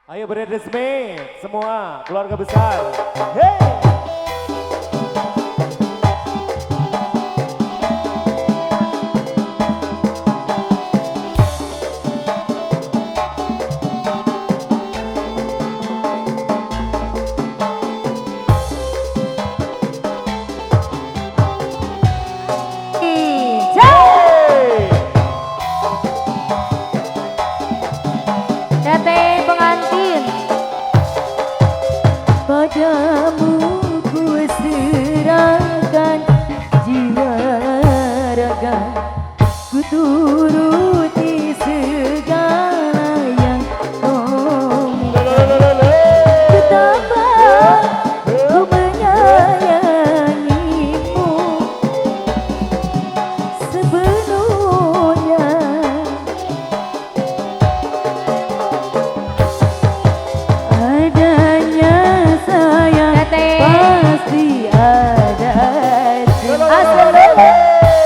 Ayo beresmi semua keluarga besar. Hey! Padamu ku serahkan jiwa raga, ku turuti segala yang kau minta. Betapa ku menyayangimu sepenuhnya. Adanya pasti ada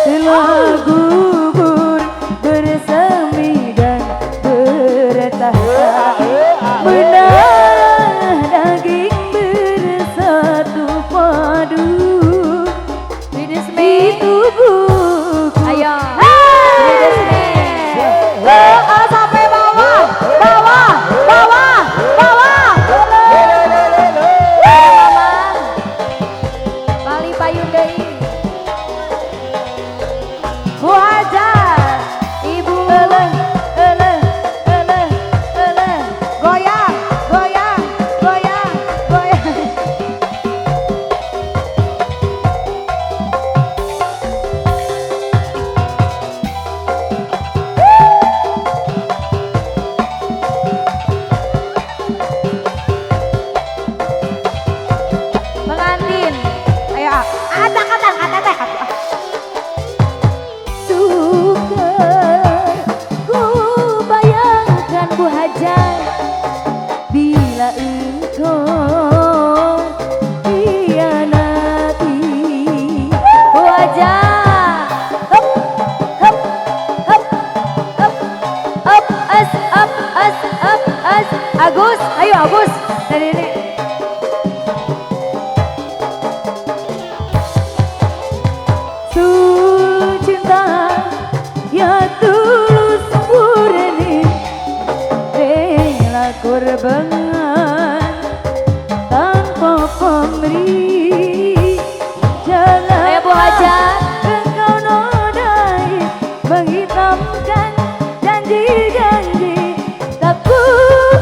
telah gugur bersemi dan bertahta, menarah daging bersatu padu di tubuhku. Ayo sampai bawah, bawah, bawah, bawah. Payung deui. Bu Hajar, Ibu eleh, goyang, goyang, goyang, goyang. Pengantin, ayo. Ada kata teh. Sukar ku bayangkan Bu Hajar, bila engkau hianati. Bu Hajar, hop, hop, hop, hop, hop, as. Agus, ayo Agus, dari ini. Cinta ya tulus murni, rela korban tanpa pamrih. Jangan engkau nodai menghitamkan janji-janji, tak ku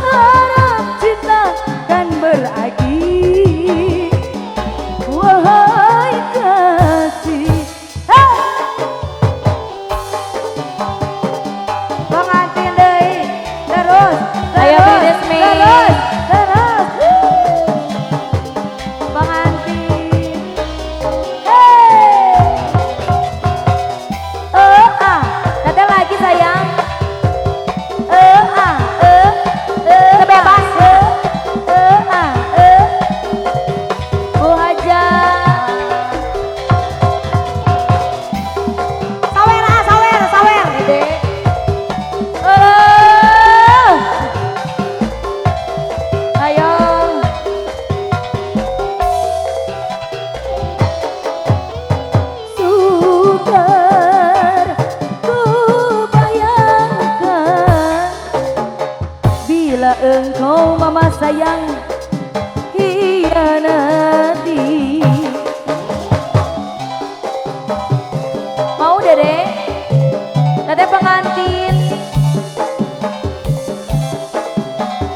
harap cinta kan berakhir. Wahai kasih, pengantin deui terus pengantin. Teteh lagi sayang. Bebas. Bu Hajar. Sawer gede. Ayo. Sukar ku bayangkan, bila engkau mama sayang hianati. Mau Dede? Dede pengantin.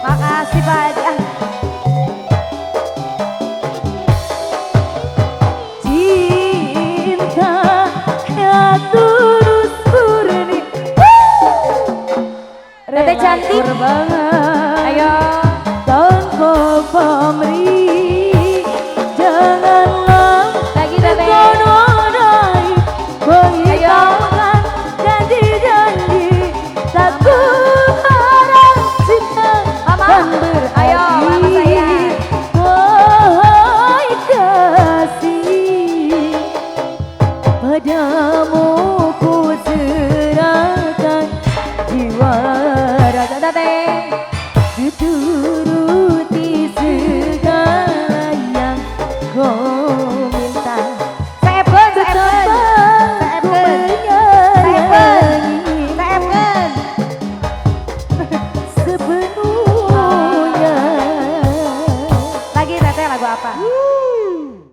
Makasih Pak Haji. Cinta ya tulus murni, Dede cantik. Ayo tanpa pamrih, turuti segala yang kau minta. Seven, Ku menyayangi sepenuhnya. Lagi teteh lagu apa?